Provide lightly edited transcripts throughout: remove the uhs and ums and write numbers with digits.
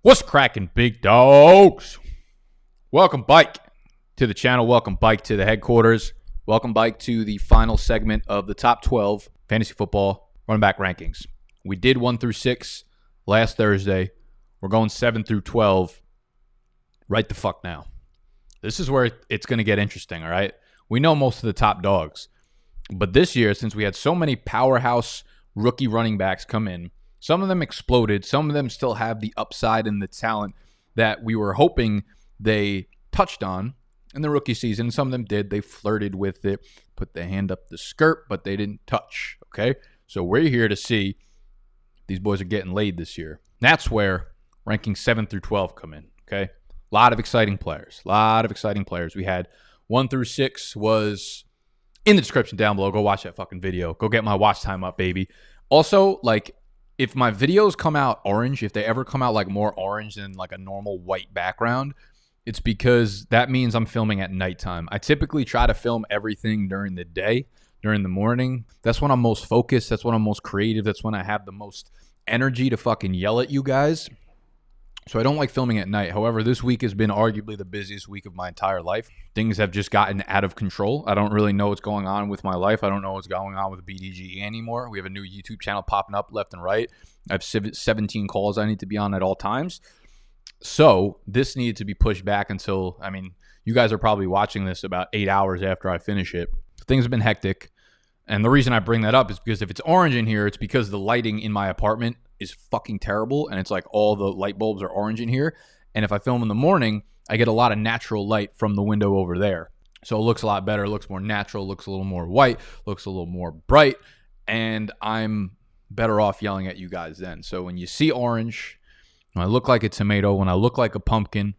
What's cracking, big dogs? Welcome, Bike, to the channel. Welcome, Bike, to the headquarters. Welcome, Bike, to the final segment of the top 12 fantasy football running back rankings. We did 1 through 6 last Thursday. We're going 7 through 12 right the fuck now. This is where it's going to get interesting, all right? We know most of the top dogs. But this year, since we had so many powerhouse rookie running backs come in, some of them exploded. Some of them still have the upside and the talent that we were hoping they touched on in the rookie season. Some of them did. They flirted with it, put their hand up the skirt, but they didn't touch, okay? So we're here to see if these boys are getting laid this year. That's where rankings 7 through 12 come in, okay? A lot of exciting players. We had 1 through 6 was in the description down below. Go watch that fucking video. Go get my watch time up, baby. Also, if my videos come out orange, if they ever come out more orange than a normal white background, it's because that means I'm filming at nighttime. I typically try to film everything during the day, during the morning. That's when I'm most focused. That's when I'm most creative. That's when I have the most energy to fucking yell at you guys. So I don't like filming at night. However, this week has been arguably the busiest week of my entire life. Things have just gotten out of control. I don't really know what's going on with my life. I don't know what's going on with BDGE anymore. We have a new YouTube channel popping up left and right. I have 17 calls I need to be on at all times. So this needed to be pushed back until, you guys are probably watching this about 8 hours after I finish it. Things have been hectic. And the reason I bring that up is because if it's orange in here, it's because the lighting in my apartment is fucking terrible, and it's all the light bulbs are orange in here. And if I film in the morning, I get a lot of natural light from the window over there. So it looks a lot better, it looks more natural, looks a little more white, looks a little more bright, and I'm better off yelling at you guys then. So when you see orange, when I look like a tomato, when I look like a pumpkin,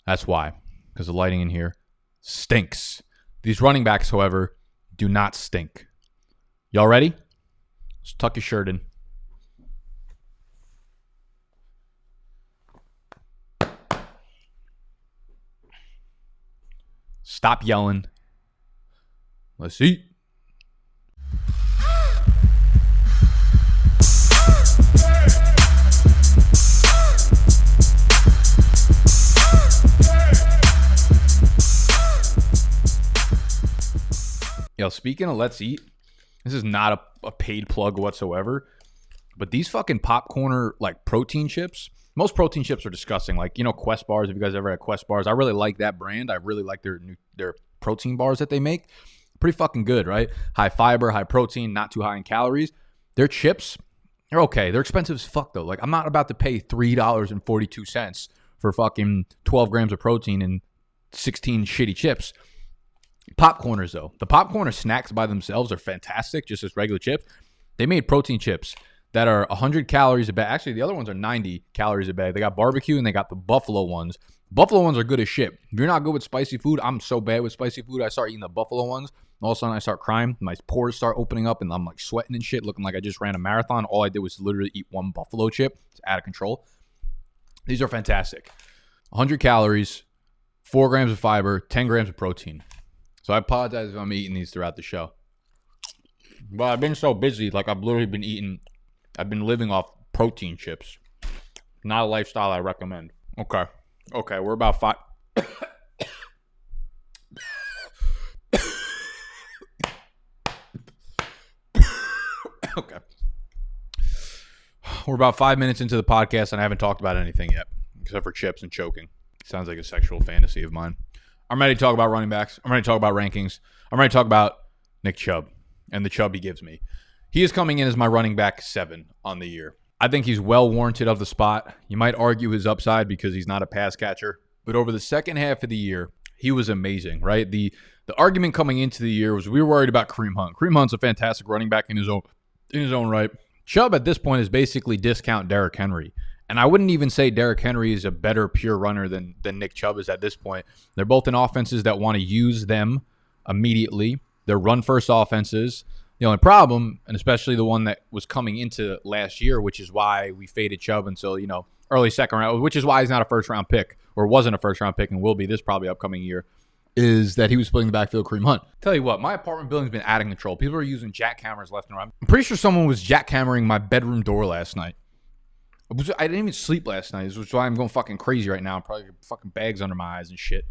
that's why, because the lighting in here stinks. These running backs, however, do not stink. Y'all ready? Let's tuck your shirt in. Stop yelling. Let's eat. Yo, speaking of let's eat, this is not a paid plug whatsoever, but these fucking Popcorner protein chips, most protein chips are disgusting. Quest bars, if you guys ever had Quest bars, I really like that brand. I really like their protein bars that they make. Pretty fucking good, right? High fiber, high protein, not too high in calories. Their chips, they're okay. They're expensive as fuck, though. I'm not about to pay $3.42 for fucking 12 grams of protein and 16 shitty chips. Popcorners, though. The Popcorner snacks by themselves are fantastic, just as regular chips. They made protein chips that are 100 calories a bag. Actually, the other ones are 90 calories a bag. They got barbecue and they got the buffalo ones. Buffalo ones are good as shit. If you're not good with spicy food, I'm so bad with spicy food. I start eating the buffalo ones. All of a sudden, I start crying. My pores start opening up and I'm sweating and shit, looking like I just ran a marathon. All I did was literally eat one buffalo chip. It's out of control. These are fantastic. 100 calories, 4 grams of fiber, 10 grams of protein. So I apologize if I'm eating these throughout the show. But I've been so busy, I've literally been I've been living off protein chips. Not a lifestyle I recommend. Okay, we're about 5. Okay. We're about 5 minutes into the podcast and I haven't talked about anything yet, except for chips and choking. Sounds like a sexual fantasy of mine. I'm ready to talk about running backs. I'm ready to talk about rankings. I'm ready to talk about Nick Chubb and the Chubb he gives me. He is coming in as my running back 7 on the year. I think he's well warranted of the spot. You might argue his upside because he's not a pass catcher. But over the second half of the year, he was amazing, right? The argument coming into the year was we were worried about Kareem Hunt. Kareem Hunt's a fantastic running back in his own right. Chubb at this point is basically discount Derrick Henry. And I wouldn't even say Derrick Henry is a better pure runner than Nick Chubb is at this point. They're both in offenses that want to use them immediately. They're run-first offenses. The only problem, and especially the one that was coming into last year, which is why we faded Chubb until, early second round, which is why he's not a first-round pick, or wasn't a first-round pick and will be this probably upcoming year, is that he was splitting the backfield Kareem Hunt. Tell you what, my apartment building's been out of control. People are using jackhammers left and right. I'm pretty sure someone was jackhammering my bedroom door last night. I didn't even sleep last night. This is why I'm going fucking crazy right now. I'm probably fucking bags under my eyes and shit.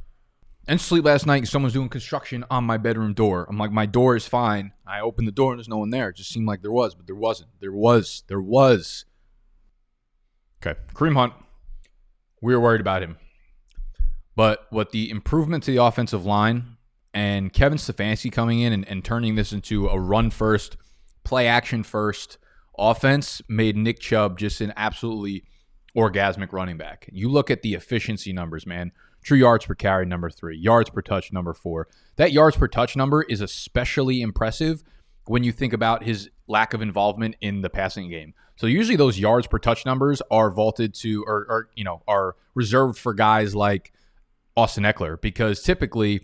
And sleep last night and someone's doing construction on my bedroom door. I'm like, my door is fine. I opened the door and there's no one there. It just seemed like there was, but there wasn't. There was. Okay, Kareem Hunt, we were worried about him. But what the improvement to the offensive line and Kevin Stefanski coming in and turning this into a run-first, play-action-first offense made Nick Chubb just an absolutely orgasmic running back. You look at the efficiency numbers, man. True yards per carry, number 3. Yards per touch, number 4. That yards per touch number is especially impressive when you think about his lack of involvement in the passing game. So usually those yards per touch numbers are vaulted to or are reserved for guys like Austin Eckler, because typically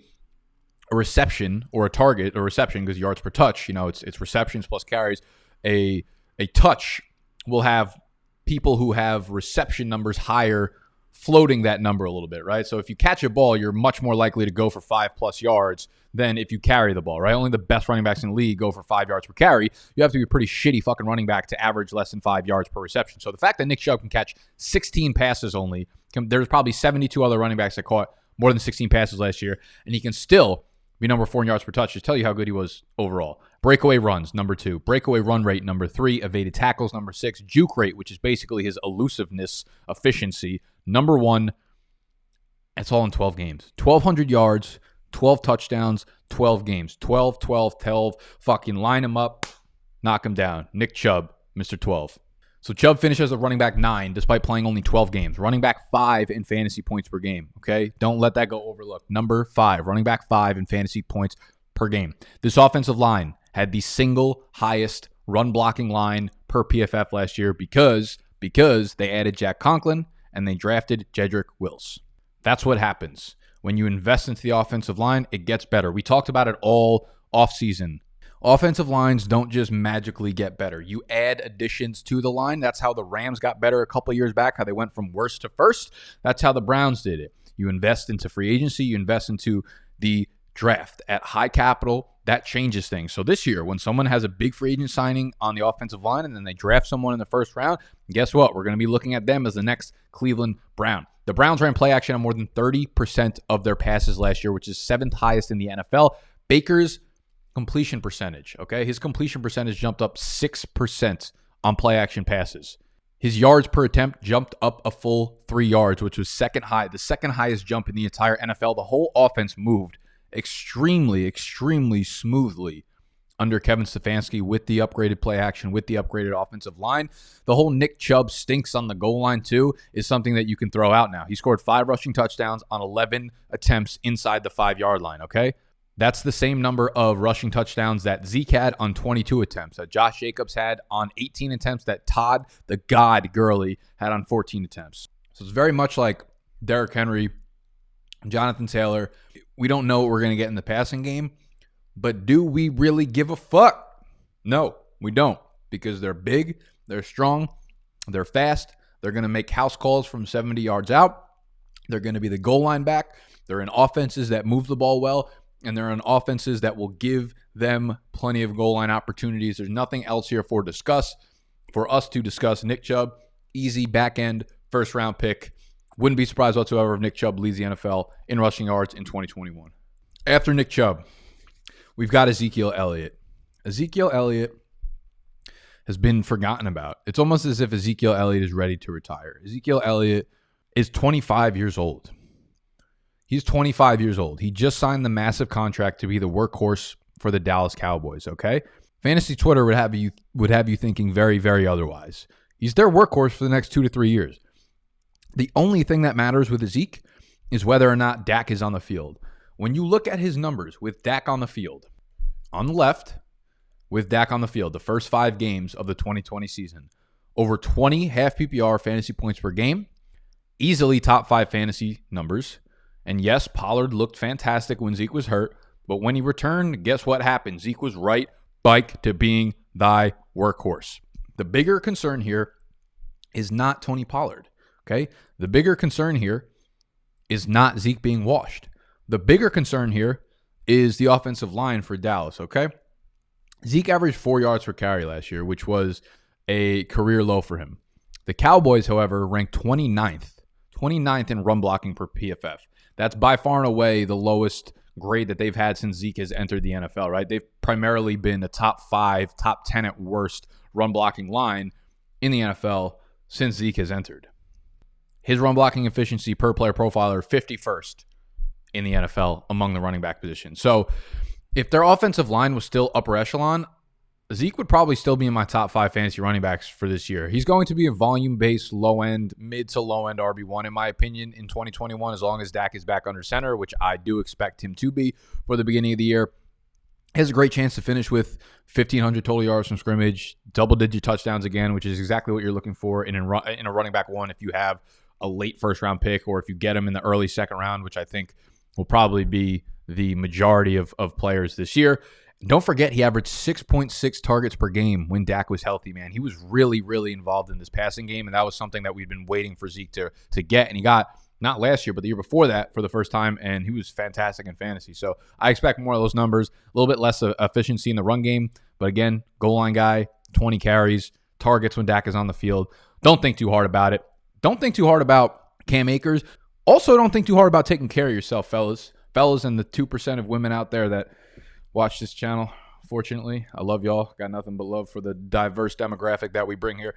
a reception or a target or reception, because yards per touch, it's receptions plus carries. A touch will have people who have reception numbers higher floating that number a little bit, right? So if you catch a ball, you're much more likely to go for 5+ yards than if you carry the ball, right? Only the best running backs in the league go for 5 yards per carry. You have to be a pretty shitty fucking running back to average less than 5 yards per reception. So the fact that Nick Chubb can catch 16 passes only, there's probably 72 other running backs that caught more than 16 passes last year, and he can still be number 4 in yards per touch. Just tell you how good he was overall. Breakaway runs, number 2. Breakaway run rate, number 3. Evaded tackles, number 6. Juke rate, which is basically his elusiveness, efficiency, number 1. That's all in 12 games. 1,200 yards, 12 touchdowns, 12 games. 12, 12, 12. Fucking line him up, knock him down. Nick Chubb, Mr. 12. So Chubb finishes as a running back 9 despite playing only 12 games. Running back 5 in fantasy points per game, okay? Don't let that go overlooked. Number 5, running back 5 in fantasy points per game. This offensive line had the single highest run blocking line per PFF last year because they added Jack Conklin and they drafted Jedrick Wills. That's what happens. When you invest into the offensive line, it gets better. We talked about it all offseason. Offensive lines don't just magically get better. You add additions to the line. That's how the Rams got better a couple years back, how they went from worst to first. That's how the Browns did it. You invest into free agency. You invest into the draft at high capital. That changes things. So this year, when someone has a big free agent signing on the offensive line and then they draft someone in the first round, guess what? We're going to be looking at them as the next Cleveland Brown. The Browns ran play action on more than 30% of their passes last year, which is 7th highest in the NFL. Baker's completion percentage, okay? His completion percentage jumped up 6% on play action passes. His yards per attempt jumped up a full 3 yards, which was the second highest jump in the entire NFL. The whole offense moved extremely, extremely smoothly under Kevin Stefanski with the upgraded play action, with the upgraded offensive line. The whole Nick Chubb stinks on the goal line too is something that you can throw out now. He scored 5 rushing touchdowns on 11 attempts inside the 5-yard line, okay? That's the same number of rushing touchdowns that Zeke had on 22 attempts, that Josh Jacobs had on 18 attempts, that Todd the God Gurley had on 14 attempts. So it's very much like Derrick Henry, Jonathan Taylor. We don't know what we're going to get in the passing game, but do we really give a fuck? No, we don't, because they're big, they're strong, they're fast, they're going to make house calls from 70 yards out, they're going to be the goal line back, they're in offenses that move the ball well, and they're on offenses that will give them plenty of goal line opportunities. There's nothing else here for us to discuss. Nick Chubb, easy back-end first-round pick. Wouldn't be surprised whatsoever if Nick Chubb leads the NFL in rushing yards in 2021. After Nick Chubb, we've got Ezekiel Elliott. Ezekiel Elliott has been forgotten about. It's almost as if Ezekiel Elliott is ready to retire. Ezekiel Elliott is 25 years old. He's 25 years old. He just signed the massive contract to be the workhorse for the Dallas Cowboys, okay? Fantasy Twitter would have you thinking very, very otherwise. He's their workhorse for the next 2 to 3 years. The only thing that matters with Zeke is whether or not Dak is on the field. When you look at his numbers with Dak on the field, on the left, with Dak on the field, the first 5 games of the 2020 season, over 20 half PPR fantasy points per game, easily top 5 fantasy numbers. And yes, Pollard looked fantastic when Zeke was hurt, but when he returned, guess what happened? Zeke was right back to being thy workhorse. The bigger concern here is not Tony Pollard, okay? The bigger concern here is not Zeke being washed. The bigger concern here is the offensive line for Dallas, okay? Zeke averaged 4 yards per carry last year, which was a career low for him. The Cowboys, however, ranked 29th in run blocking per PFF. That's by far and away the lowest grade that they've had since Zeke has entered the NFL, right? They've primarily been a top 5, top 10 at worst run blocking line in the NFL since Zeke has entered. His run blocking efficiency per player profiler, 51st in the NFL among the running back position. So if their offensive line was still upper echelon, Zeke would probably still be in my top 5 fantasy running backs for this year. He's going to be a volume-based, low-end, mid to low-end RB1, in my opinion, in 2021, as long as Dak is back under center, which I do expect him to be for the beginning of the year. He has a great chance to finish with 1,500 total yards from scrimmage, double-digit touchdowns again, which is exactly what you're looking for in a running back one if you have a late first-round pick or if you get him in the early second round, which I think will probably be the majority of players this year. Don't forget, he averaged 6.6 targets per game when Dak was healthy, man. He was really, really involved in this passing game, and that was something that we'd been waiting for Zeke to get, and he got not last year, but the year before that for the first time, and he was fantastic in fantasy. So I expect more of those numbers, a little bit less efficiency in the run game, but again, goal line guy, 20 carries, targets when Dak is on the field. Don't think too hard about it. Don't think too hard about Cam Akers. Also, don't think too hard about taking care of yourself, fellas. Fellas and the 2% of women out there that watch this channel. Fortunately, I love y'all. Got nothing but love for the diverse demographic that we bring here.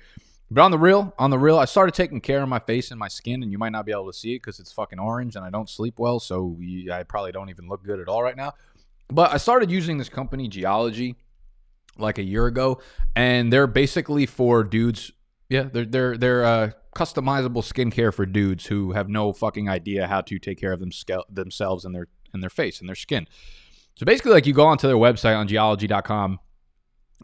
But on the real, I started taking care of my face and my skin, and you might not be able to see it because it's fucking orange and I don't sleep well, so I probably don't even look good at all right now. But I started using this company, Geology, like a year ago, and they're basically for dudes. Yeah, they're customizable skincare for dudes who have no fucking idea how to take care of themselves and their face and their skin. So basically, like, you go onto their website on geology.com,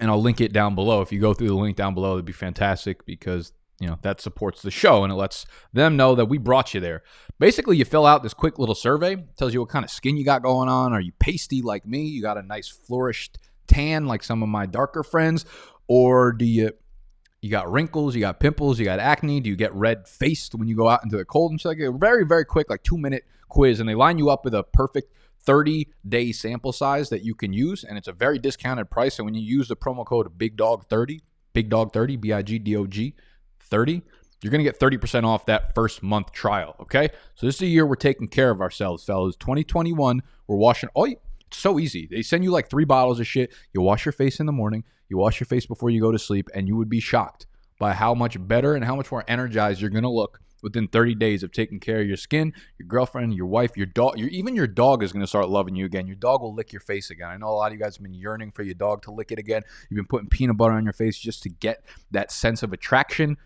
and I'll link it down below. If you go through the link down below, it'd be fantastic because, you know, that supports the show and it lets them know that we brought you there. Basically, you fill out this quick little survey. It tells you what kind of skin you got going on. Are you pasty like me? You got a nice flourished tan like some of my darker friends? Or do you got wrinkles, you got pimples, you got acne? Do you get red-faced when you go out into the cold? And it's like a very, very quick, like 2-minute quiz, and they line you up with a perfect 30-day sample size that you can use, and it's a very discounted price. So when you use the promo code BIGDOG30, BIGDOG30, BIGDOG 30, you're going to get 30% off that first month trial, okay? So this is a year we're taking care of ourselves, fellas. 2021, we're washing. It's so easy. They send you like 3 bottles of shit. You wash your face in the morning, you wash your face before you go to sleep, and you would be shocked by how much better and how much more energized you're going to look within 30 days of taking care of your skin, your girlfriend, your wife, your dog. Even your dog is going to start loving you again. Your dog will lick your face again. I know a lot of you guys have been yearning for your dog to lick it again. You've been putting peanut butter on your face just to get that sense of attraction.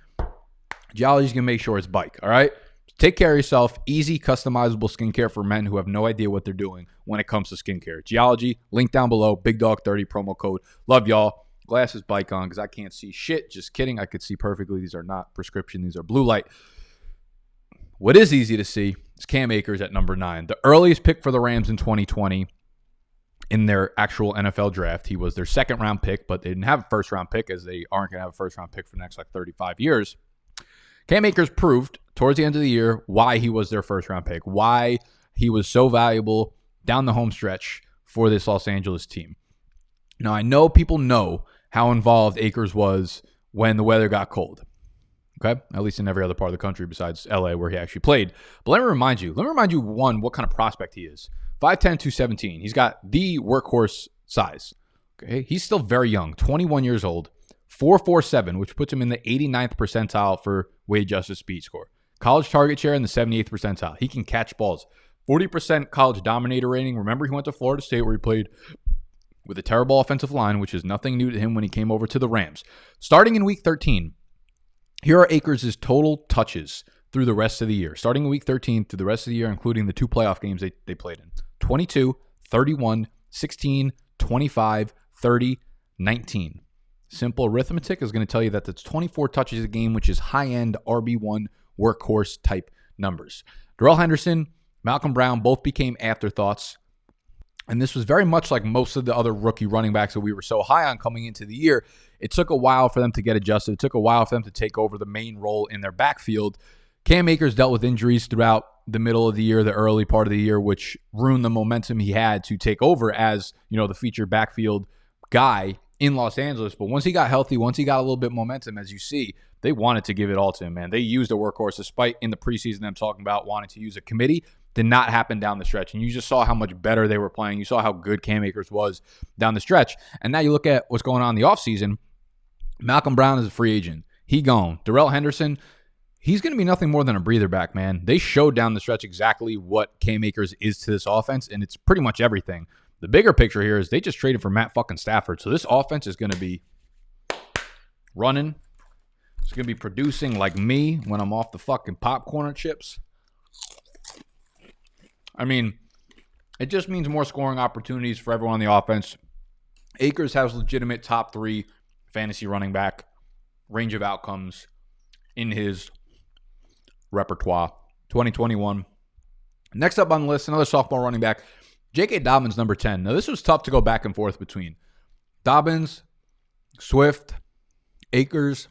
Geology's going to make sure it's bike, all right? Take care of yourself. Easy, customizable skincare for men who have no idea what they're doing when it comes to skincare. Geology, link down below, BigDog30 promo code. Love y'all. Glasses bike on because I can't see shit. Just kidding. I could see perfectly. These are not prescription. These are blue light. What is easy to see is Cam Akers at number 9. The earliest pick for the Rams in 2020 in their actual NFL draft. He was their second-round pick, but they didn't have a first-round pick as they aren't going to have a first-round pick for the next, 35 years. Cam Akers proved towards the end of the year why he was their first-round pick, why he was so valuable down the home stretch for this Los Angeles team. Now, I know people know how involved Akers was when the weather got cold. Okay, at least in every other part of the country besides LA where he actually played. But let me remind you, one, what kind of prospect he is. 5'10", 217. He's got the workhorse size. Okay, he's still very young, 21 years old, 4.47, which puts him in the 89th percentile for weight-adjusted speed score. College target share in the 78th percentile. He can catch balls. 40% college dominator rating. Remember, he went to Florida State where he played with a terrible offensive line, which is nothing new to him when he came over to the Rams. Starting in Week 13, here are Akers' total touches through the rest of the year. Starting in Week 13 through the rest of the year, including the 2 playoff games they played in. 22, 31, 16, 25, 30, 19. Simple arithmetic is going to tell you that that's 24 touches a game, which is high-end RB1 workhorse type numbers. Darrell Henderson, Malcolm Brown both became afterthoughts. And this was very much like most of the other rookie running backs that we were so high on coming into the year. It took a while for them to get adjusted. It took a while for them to take over the main role in their backfield. Cam Akers dealt with injuries throughout the middle of the year, the early part of the year, which ruined the momentum he had to take over as, the featured backfield guy in Los Angeles. But once he got healthy, once he got a little bit momentum, as you see, they wanted to give it all to him, man. They used a workhorse despite in the preseason them talking about wanting to use a committee. Did not happen down the stretch. And you just saw how much better they were playing. You saw how good Cam Akers was down the stretch. And now you look at what's going on in the offseason. Malcolm Brown is a free agent. He gone. Darrell Henderson, he's going to be nothing more than a breather back, man. They showed down the stretch exactly what Cam Akers is to this offense, and it's pretty much everything. The bigger picture here is they just traded for Matt fucking Stafford. So this offense is going to be running. It's going to be producing like me when I'm off the fucking popcorn chips. I mean, it just means more scoring opportunities for everyone on the offense. Akers has legitimate top 3 fantasy running back range of outcomes in his repertoire. 2021. Next up on the list, another sophomore running back, J.K. Dobbins, number 10. Now, this was tough to go back and forth between Dobbins, Swift, Akers.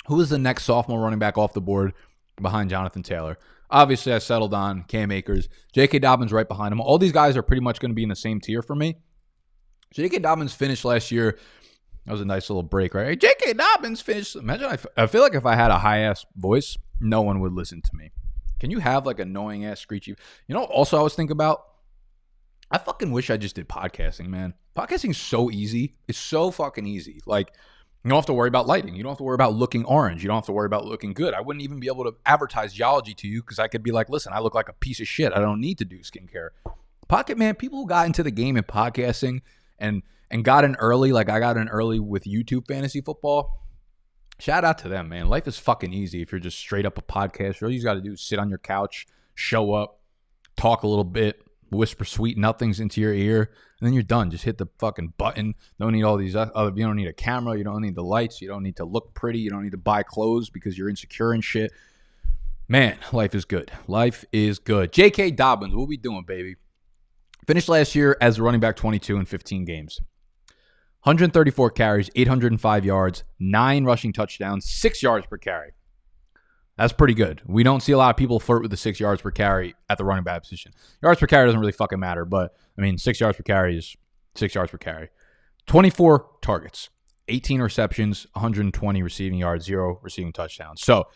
Who is the next sophomore running back off the board behind Jonathan Taylor? Obviously, I settled on Cam Akers. J.K. Dobbins right behind him. All these guys are pretty much going to be in the same tier for me. J.K. Dobbins finished last year. That was a nice little break, right? Hey, J.K. Dobbins finished. Imagine, I feel like if I had a high-ass voice, no one would listen to me. Can you have like annoying-ass screechy? You know, also I was thinking about, I fucking wish I just did podcasting, man. Podcasting is so easy. It's so fucking easy. Like, you don't have to worry about lighting. You don't have to worry about looking orange. You don't have to worry about looking good. I wouldn't even be able to advertise geology to you because I could be like, listen, I look like a piece of shit. I don't need to do skincare. Pocket, man, people who got into the game in podcasting and got in early, like I got in early with YouTube fantasy football, shout out to them, man. Life is fucking easy if you're just straight up a podcaster. All you got to do is sit on your couch, show up, talk a little bit, whisper sweet nothings into your ear, and then you're done. Just hit the fucking button. Don't need all these other, you don't need a camera. You don't need the lights. You don't need to look pretty. You don't need to buy clothes because you're insecure and shit. Man, life is good. Life is good. J.K. Dobbins, what we doing, baby? Finished last year as a running back 22 in 15 games. 134 carries, 805 yards, 9 rushing touchdowns, 6 yards per carry. That's pretty good. We don't see a lot of people flirt with the 6 yards per carry at the running back position. Yards per carry doesn't really fucking matter, but, I mean, 6 yards per carry is 6 yards per carry. 24 targets, 18 receptions, 120 receiving yards, 0 receiving touchdowns. So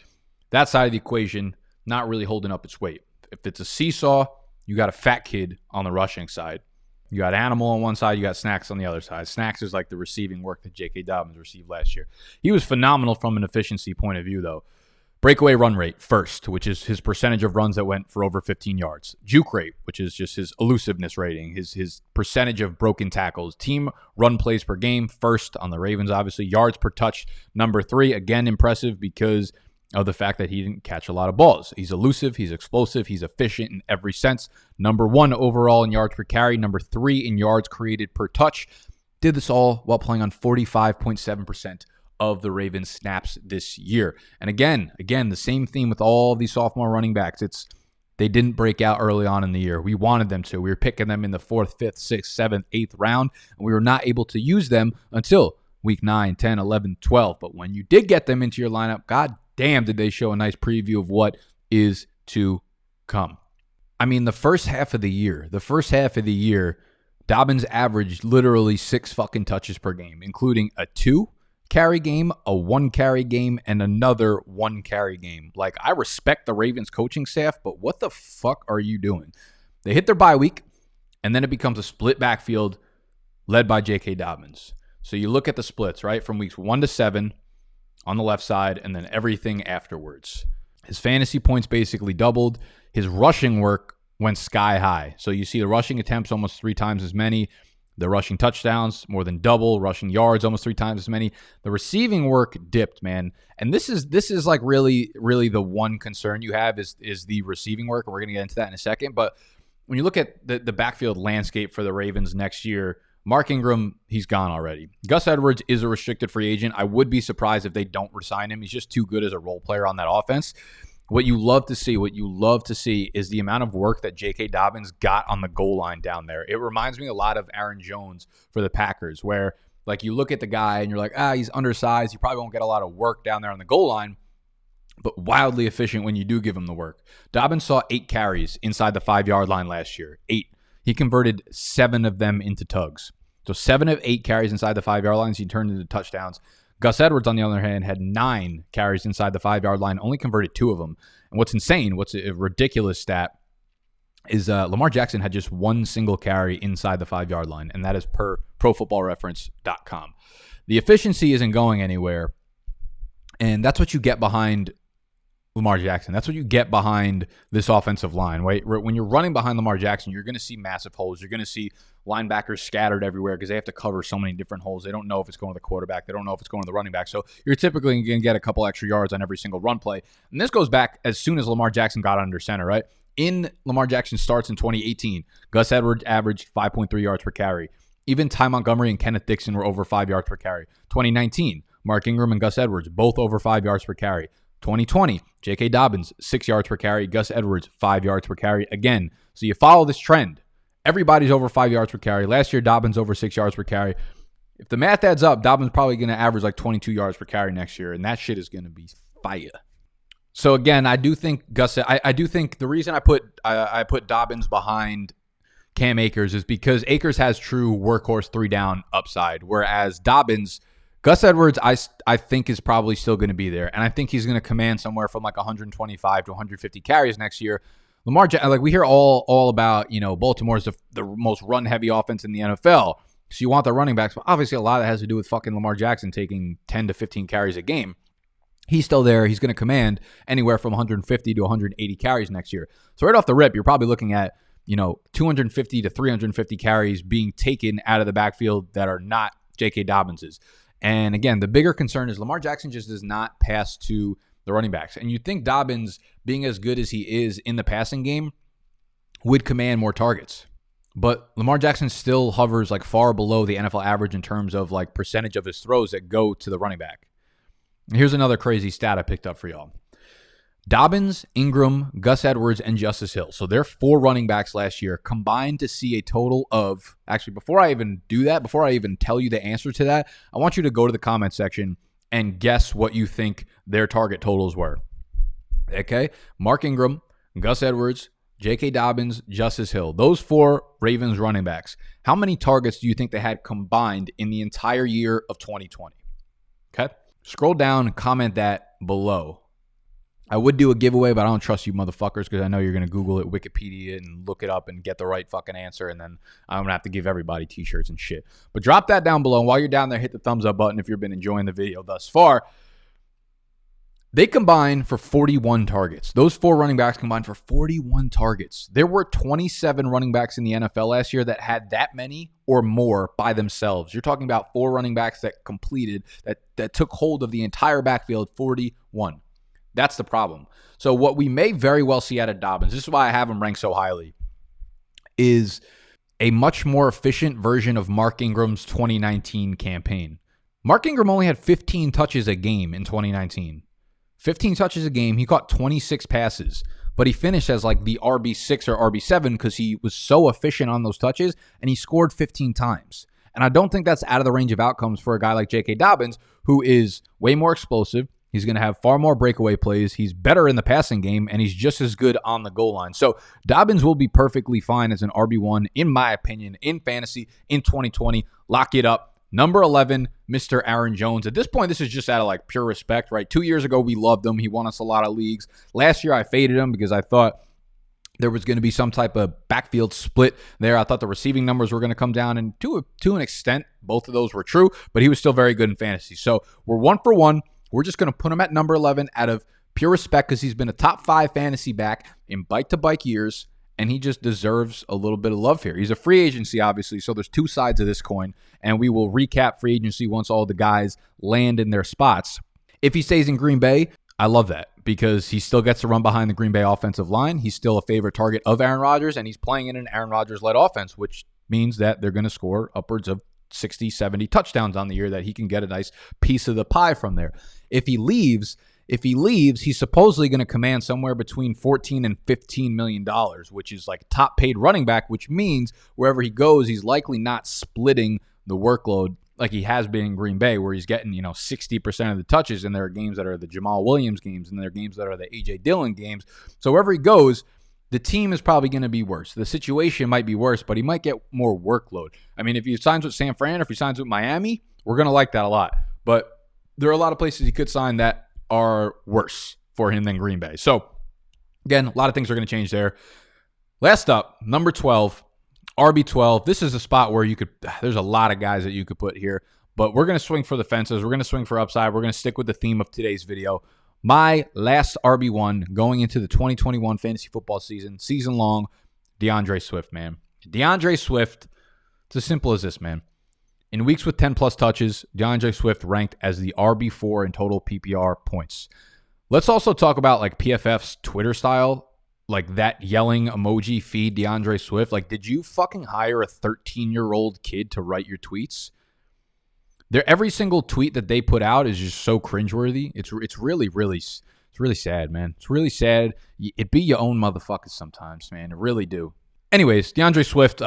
that side of the equation, not really holding up its weight. If it's a seesaw, you got a fat kid on the rushing side. You got Animal on one side, you got Snacks on the other side. Snacks is like the receiving work that J.K. Dobbins received last year. He was phenomenal from an efficiency point of view, though. Breakaway run rate first, which is his percentage of runs that went for over 15 yards. Juke rate, which is just his elusiveness rating, his percentage of broken tackles. Team run plays per game, first on the Ravens, obviously. Yards per touch, number 3. Again, impressive because of the fact that he didn't catch a lot of balls. He's elusive, he's explosive, he's efficient in every sense. Number 1 overall in yards per carry, number 3 in yards created per touch. Did this all while playing on 45.7% of the Ravens snaps this year. And again, the same theme with all these sophomore running backs. They didn't break out early on in the year. We wanted them to. We were picking them in the 4th, 5th, 6th, 7th, 8th round, and we were not able to use them until week 9, 10, 11, 12. But when you did get them into your lineup, god damn, did they show a nice preview of what is to come. I mean, the first half of the year, Dobbins averaged literally 6 fucking touches per game, including a 2-carry game, a 1-carry game, and another 1-carry game. Like, I respect the Ravens coaching staff, but what the fuck are you doing? They hit their bye week, and then it becomes a split backfield led by J.K. Dobbins. So you look at the splits, right, from weeks 1 to 7 on the left side, and then everything afterwards. His fantasy points basically doubled. His rushing work went sky high. So you see the rushing attempts almost 3 times as many. The rushing touchdowns, more than double. Rushing yards, almost 3 times as many. The receiving work dipped, man. And this is like really, really the one concern you have is the receiving work. And we're going to get into that in a second. But when you look at the backfield landscape for the Ravens next year, Mark Ingram, he's gone already. Gus Edwards is a restricted free agent. I would be surprised if they don't resign him. He's just too good as a role player on that offense. What you love to see is the amount of work that J.K. Dobbins got on the goal line down there. It reminds me a lot of Aaron Jones for the Packers, where like you look at the guy and you're like, he's undersized. He probably won't get a lot of work down there on the goal line, but wildly efficient when you do give him the work. Dobbins saw 8 carries inside the 5-yard line last year. 8. He converted 7 of them into tugs. So 7 of 8 carries inside the 5-yard lines he turned into touchdowns. Gus Edwards, on the other hand, had 9 carries inside the 5-yard line, only converted 2 of them. And what's insane, what's a ridiculous stat, is Lamar Jackson had just 1 single carry inside the 5-yard line, and that is per ProFootballReference.com. The efficiency isn't going anywhere, and that's what you get behind Lamar Jackson. That's what you get behind this offensive line, right? When you're running behind Lamar Jackson, you're going to see massive holes. You're going to see linebackers scattered everywhere because they have to cover so many different holes. They don't know if it's going to the quarterback. They don't know if it's going to the running back. So you're typically going to get a couple extra yards on every single run play. And this goes back as soon as Lamar Jackson got under center, right? In Lamar Jackson starts in 2018, Gus Edwards averaged 5.3 yards per carry. Even Ty Montgomery and Kenneth Dixon were over 5 yards per carry. 2019, Mark Ingram and Gus Edwards, both over 5 yards per carry. 2020, J.K. Dobbins, 6 yards per carry. Gus Edwards, 5 yards per carry. Again, so you follow this trend. Everybody's over 5 yards per carry. Last year, Dobbins over 6 yards per carry. If the math adds up, Dobbins probably going to average like 22 yards per carry next year, and that shit is going to be fire. So again, I do think I do think the reason I put Dobbins behind Cam Akers is because Akers has true workhorse 3-down upside, whereas Gus Edwards, I think is probably still going to be there, and I think he's going to command somewhere from like 125 to 150 carries next year. Lamar, like we hear all about, Baltimore is the most run-heavy offense in the NFL, so you want the running backs, but obviously a lot of that has to do with fucking Lamar Jackson taking 10 to 15 carries a game. He's still there. He's going to command anywhere from 150 to 180 carries next year. So right off the rip, you're probably looking at 250 to 350 carries being taken out of the backfield that are not J.K. Dobbins's. And again, the bigger concern is Lamar Jackson just does not pass to the running backs. And you'd think Dobbins, being as good as he is in the passing game, would command more targets. But Lamar Jackson still hovers like far below the NFL average in terms of like percentage of his throws that go to the running back. Here's another crazy stat I picked up for y'all. Dobbins, Ingram, Gus Edwards, and Justice Hill. So their 4 running backs last year combined to see a total of, actually, before I even do that, before I even tell you the answer to that, I want you to go to the comment section and guess what you think their target totals were. Okay? Mark Ingram, Gus Edwards, J.K. Dobbins, Justice Hill. Those 4 Ravens running backs. How many targets do you think they had combined in the entire year of 2020? Okay? Scroll down and comment that below. I would do a giveaway, but I don't trust you motherfuckers because I know you're going to Google it, Wikipedia, and look it up and get the right fucking answer, and then I'm going to have to give everybody t-shirts and shit. But drop that down below, and while you're down there, hit the thumbs up button if you've been enjoying the video thus far. They combined for 41 targets. Those 4 running backs combined for 41 targets. There were 27 running backs in the NFL last year that had that many or more by themselves. You're talking about 4 running backs that completed, that took hold of the entire backfield, 41. That's the problem. So what we may very well see out of Dobbins, this is why I have him ranked so highly, is a much more efficient version of Mark Ingram's 2019 campaign. Mark Ingram only had 15 touches a game in 2019. 15 touches a game. He caught 26 passes, but he finished as like the RB6 or RB7 because he was so efficient on those touches, and he scored 15 times. And I don't think that's out of the range of outcomes for a guy like J.K. Dobbins, who is way more explosive. He's going to have far more breakaway plays. He's better in the passing game, and he's just as good on the goal line. So Dobbins will be perfectly fine as an RB1, in my opinion, in fantasy in 2020. Lock it up. Number 11, Mr. Aaron Jones. At this point, this is just out of like pure respect, right? 2 years ago, we loved him. He won us a lot of leagues. Last year, I faded him because I thought there was going to be some type of backfield split there. I thought the receiving numbers were going to come down, and to an extent, both of those were true, but he was still very good in fantasy. So we're 1 for 1. We're just going to put him at number 11 out of pure respect because he's been a top 5 fantasy back in bike-to-bike years, and he just deserves a little bit of love here. He's a free agency, obviously, so there's 2 sides of this coin, and we will recap free agency once all the guys land in their spots. If he stays in Green Bay, I love that because he still gets to run behind the Green Bay offensive line. He's still a favorite target of Aaron Rodgers, and he's playing in an Aaron Rodgers-led offense, which means that they're going to score upwards of 60, 70 touchdowns on the year, that he can get a nice piece of the pie from there. If he leaves, he's supposedly going to command somewhere between $14 and $15 million, which is like top paid running back, which means wherever he goes, he's likely not splitting the workload like he has been in Green Bay, where he's getting, 60% of the touches, and there are games that are the Jamal Williams games, and there are games that are the A.J. Dillon games. So wherever he goes, the team is probably going to be worse. The situation might be worse, but he might get more workload. I mean, if he signs with San Fran, or if he signs with Miami, we're going to like that a lot. But there are a lot of places he could sign that are worse for him than Green Bay. So, again, a lot of things are going to change there. Last up, number 12, RB12. This is a spot where there's a lot of guys that you could put here, but we're going to swing for the fences. We're going to swing for upside. We're going to stick with the theme of today's video. My last RB1 going into the 2021 fantasy football season long, Deandre Swift, man. Deandre Swift, it's as simple as this, man. In weeks with 10-plus touches, Deandre Swift ranked as the RB4 in total PPR points. Let's also talk about like PFF's Twitter style, like that yelling emoji feed Deandre Swift. Like, did you fucking hire a 13-year-old kid to write your tweets? Every single tweet that they put out is just so cringeworthy. It's really sad, man. It's really sad. It be your own motherfuckers sometimes, man. It really do. Anyways, Deandre Swift,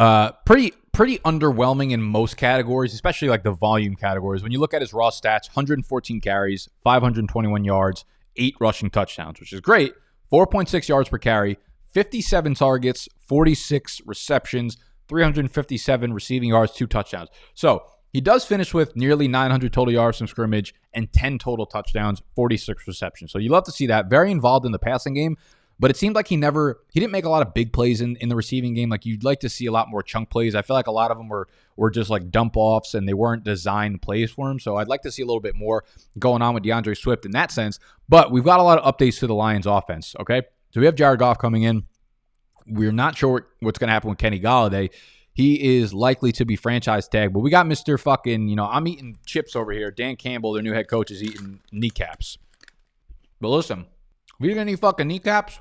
pretty underwhelming in most categories, especially like the volume categories. When you look at his raw stats, 114 carries, 521 yards, 8 rushing touchdowns, which is great. 4.6 yards per carry, 57 targets, 46 receptions, 357 receiving yards, 2 touchdowns. So he does finish with nearly 900 total yards from scrimmage and 10 total touchdowns, 46 receptions. So you love to see that. Very involved in the passing game. But it seemed like he didn't make a lot of big plays in the receiving game. Like, you'd like to see a lot more chunk plays. I feel like a lot of them were just like dump offs and they weren't designed plays for him. So I'd like to see a little bit more going on with Deandre Swift in that sense. But we've got a lot of updates to the Lions offense, okay? So we have Jared Goff coming in. We're not sure what's going to happen with Kenny Golladay. He is likely to be franchise tagged. But we got Mr. fucking, I'm eating chips over here. Dan Campbell, their new head coach, is eating kneecaps. But listen, we didn't get any fucking kneecaps.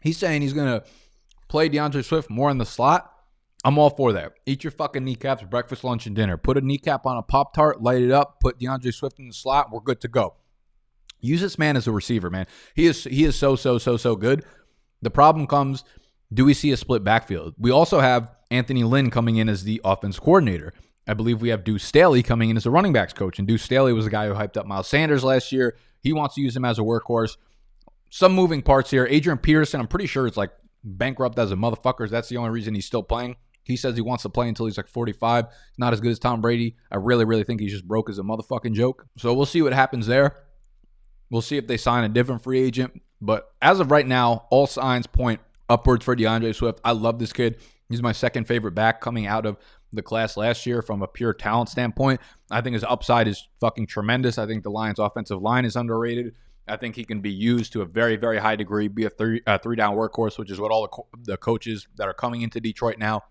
He's saying he's going to play Deandre Swift more in the slot. I'm all for that. Eat your fucking kneecaps, breakfast, lunch, and dinner. Put a kneecap on a Pop-Tart, light it up, put Deandre Swift in the slot. We're good to go. Use this man as a receiver, man. He is so good. The problem comes, do we see a split backfield? We also have Anthony Lynn coming in as the offense coordinator. I believe we have Deuce Staley coming in as a running backs coach. And Deuce Staley was the guy who hyped up Miles Sanders last year. He wants to use him as a workhorse. Some moving parts here. Adrian Peterson, I'm pretty sure it's like bankrupt as a motherfucker. That's the only reason he's still playing. He says he wants to play until he's like 45. He's not as good as Tom Brady. I really think he's just broke as a motherfucking joke. So we'll see what happens there. We'll see if they sign a different free agent. But as of right now, all signs point upwards for Deandre Swift. I love this kid. He's my second favorite back coming out of the class last year from a pure talent standpoint. I think his upside is fucking tremendous. I think the Lions' offensive line is underrated. I think he can be used to a very, very high degree, be a three-down workhorse, which is what all the coaches that are coming into Detroit now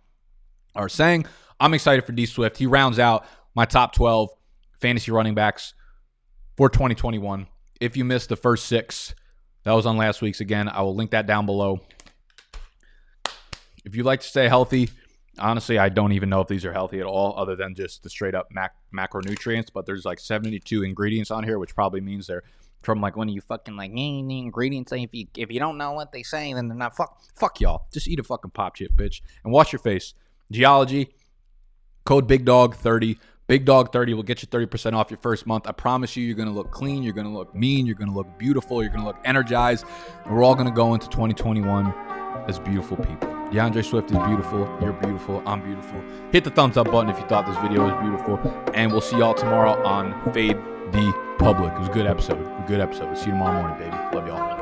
are saying. I'm excited for D Swift. He rounds out my top 12 fantasy running backs for 2021. If you missed the first 6, that was on last week's. Again, I will link that down below. If you like to stay healthy, honestly, I don't even know if these are healthy at all other than just the straight-up macronutrients, but there's like 72 ingredients on here, which probably means they're from like when you fucking like ingredients. If you don't know what they say, then they're not. Fuck y'all. Just eat a fucking pop chip, bitch, and wash your face. Geology, code BIGDOG30. BIGDOG30 will get you 30% off your first month. I promise you, you're going to look clean. You're going to look mean. You're going to look beautiful. You're going to look energized. And we're all going to go into 2021 as beautiful people. Deandre Swift is beautiful. You're beautiful. I'm beautiful. Hit the thumbs up button if you thought this video was beautiful. And we'll see y'all tomorrow on Fade the Public. It was a good episode. See you tomorrow morning, baby. Love y'all.